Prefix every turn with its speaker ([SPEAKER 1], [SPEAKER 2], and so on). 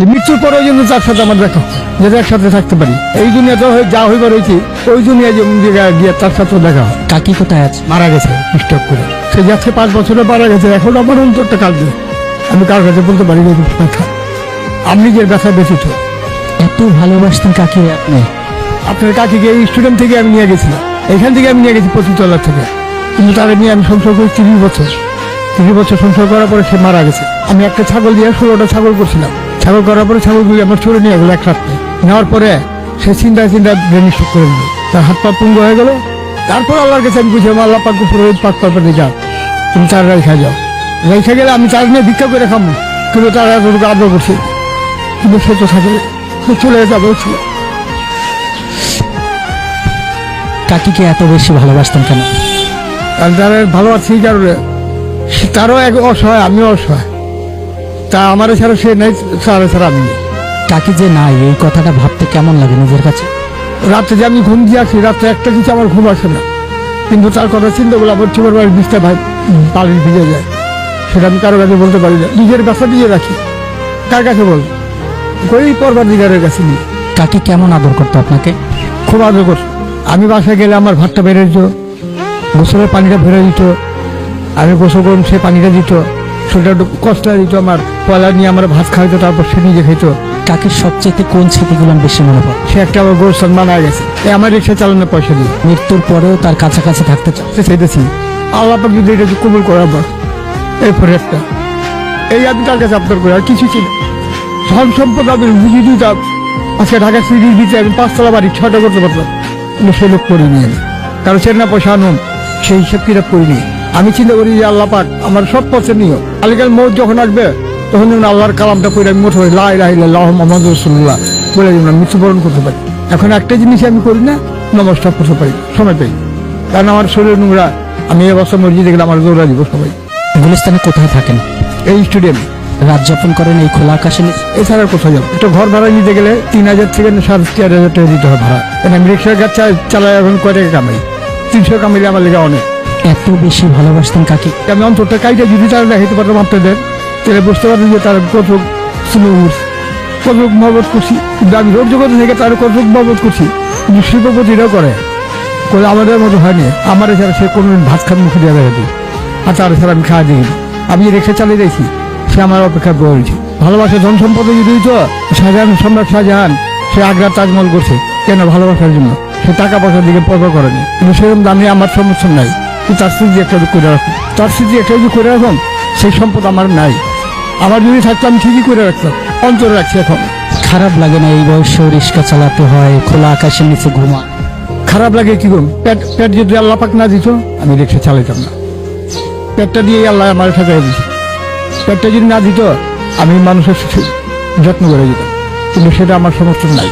[SPEAKER 1] যে মৃত্যুর পরেও যেন তার সাথে আমার দেখা হয়, যাতে একসাথে থাকতে পারি। এই দুনিয়াতে যা হইবার হয়েছি ওই দুনিয়া গিয়ে তার সাথে দেখা হয়।
[SPEAKER 2] কাকি কোথায় আছে?
[SPEAKER 1] মারা গেছে স্ট্রোক করে। সে যাচ্ছে 5 বছরে মারা গেছে। এখন আমার অন্তরটা কাঁদবে। আমি কার কাছে বলতে পারি না ব্যথা, আমি নিজের ব্যথা ব্যথিত।
[SPEAKER 2] এত ভালোবাসতেন কাকি আপনি?
[SPEAKER 1] আপনার কাকিকে এই স্টুডেন্ট থেকে আমি নিয়ে গেছিলাম, এখান থেকে আমি নিয়ে গেছি 25 তলা থেকে। কিন্তু তারা নিয়ে আমি সংসার করি 30 বছর। 30 বছর সংসার করার পরে সে মারা গেছে। আমি একটা ছাগল দিয়ে 16টা ছাগল করছিলাম। ছাগল করার পরে ছাগলগুলি আমার চলে নিয়ে গেলো এক রাত্রে। নেওয়ার পরে সে চিন্তায় ব্রেন স্ট্রোক করে দিল। তার হাত পা পুঙ্গ হয়ে গেল। তারপর আল্লাহর কাছে আমি বুঝলাম, আল্লাহ পাক পুরোহিত পাক পাবে যাও, তুমি তার রেখা যাও। রেখে গেলে আমি তার নিয়ে ভিক্ষা করে খাবো, কিন্তু তারা এতটুকু আদর করছে। কিন্তু সে তো থাকে, সে চলে যাবে।
[SPEAKER 2] কাকিকে এত বেশি ভালোবাসতেন কেন?
[SPEAKER 1] আর যারা ভালোবাসি কারণে তারও এক অসহায়, আমিও অসহায়। তা আমার ছাড়া সে নেই, তারা ছাড়া আমি নেই।
[SPEAKER 2] কাকি যে নাই, এই কথাটা ভাবতে কেমন লাগে নিজের কাছে?
[SPEAKER 1] রাত্রে যে আমি ঘুম দিয়ে আসি, রাত্রে একটা কিছু আমার ঘুম আসে না। কিন্তু তার কথা চিন্তা করলে আমার চোখের বাড়ির বিষটা ভাই পানি ভিজে যায়। সেটা আমি কারো কাছে বলতে পারি না, নিজের কাছে দিয়ে রাখি। কার কাছে বল? গরিব পরবর্তীকারের কাছে নিয়ে।
[SPEAKER 2] কাকি কেমন আদর করতো আপনাকে?
[SPEAKER 1] খুব আদর করতো। আমি বাসায় গেলে আমার ভাতটা বেড়ে দিত, গোসলের পানিটা ভরে দিত, আমি গোসল করুন সে পানিটা দিত, সেটা একটু কষ্ট দিত। আমার পয়লা নিয়ে আমার ভাত খাইতো, তারপর সে নিজে খাইতো।
[SPEAKER 2] কাকির সবচেয়ে কোন স্মৃতিগুলো বেশি মনে পড়ে?
[SPEAKER 1] সে একটা আমার গোরস্থান বানায় গেছে, আমার রিক্সা চালানোর পয়সা দিয়ে।
[SPEAKER 2] মৃত্যুর পরেও তার কাছাকাছি থাকতে চান?
[SPEAKER 1] চাইতেছি আল্লাহ পাক যদি এটা কবুল করাবার। এরপরে একটা এই আমি তার কাছে আপনার করে আর কিছু ছিল ধন সম্পদ আমি বুঝিয়ে দিতাম। আজকে ঢাকা সিটির ভিতরে আমি 5 তলা বাড়ি 6টা করতে পারতাম, কিন্তু সে লোক করিনি আমি। কারণ সে না পয়সা আনুন সেই হিসাব কিতাব করিনি। আমি চিন্তা করি যে আল্লাহ পাক আমার সব পথে নিও। আলিকাল মৌত যখন আসবে তখন যেন আল্লাহর কালামটা পড়ে আমি মোট হই লা ইলাহা ইল্লাল্লাহ মুহাম্মাদুর রাসূলুল্লাহ বলে যেন মৃত্যুবরণ করতে পারি। এখন একটা জিনিস আমি করি না, নমস্কার করতে পারি সময় পাই। কারণ আমার শরীর নোংরা, আমি এবছর মসজিদে গেলে আমার দৌড়া দিব সবাই।
[SPEAKER 2] গুলিস্তানে কোথায় থাকেন?
[SPEAKER 1] এই স্টুডেন্ট
[SPEAKER 2] রাত যাপন করেন এই খোলা আকাশে নিচে?
[SPEAKER 1] এছাড়া কোথায় যাবো? একটা ঘর ভাড়া নিতে গেলে 3000 থেকে 4,500 টাকা দিতে হয় ভাড়া। আমি রিক্সার গাছ চালাই, এখন কয় টাকা কামাই? 300 কামাইলে আমার লেগে অনেক।
[SPEAKER 2] এত বেশি ভালোবাসতেন কাকি?
[SPEAKER 1] আমি অন্তরটা কাইটা যদি তারা দেখাইতে পারতাম আপনাদের, তাহলে বুঝতে পারবেন যে তার কত স্লোর, কত মহব্বত করছি। কিন্তু আমি রোগ জগতে থেকে তার কত মহব্বত করছি, কিন্তু শিল্পপতিরাও করে আমাদের মতো হয়নি। আমার এছাড়া সে কোনোদিন ভাত খান মুখে দিয়ে দেখা দিই, আর তার এছাড়া আমি খাওয়া দিই। আমি রিক্সা চালিয়ে দিয়েছি, সে আমার অপেক্ষা করেছে। ভালোবাসা ধন সম্পদে যদি তো শাহজাহান, সম্রাট শাহজাহান সে আগ্রা তাজমহল করছে কেন? ভালোবাসার জন্য। সে টাকা পয়সার দিকে পরোয়া করেনি, কিন্তু সেরকম দামি আমার সমর্থন নাই। কিন্তু তার স্মৃতি একটা করে রাখুন, তার স্মৃতি একটা যদি করে রাখুন, সেই সম্পদ আমার নাই। আমার যদি থাকতো আমি ঠিকই করে রাখতাম, অন্তরে রাখছি। এখন
[SPEAKER 2] খারাপ লাগে না এই বয়সেও রিক্সা চালাতে হয়, খোলা আকাশের নিচে ঘুমা?
[SPEAKER 1] খারাপ লাগে কি করুন? পেট যদি আল্লাহ পাক না দিত আমি রিক্সা চালাইতাম না। পেটটা দিয়ে আল্লাহ আমার ঠেকাই দিচ্ছে। পেটটা যদি না দিত আমি মানুষের যত্ন করে দিতাম, কিন্তু সেটা আমার সমর্থন নাই।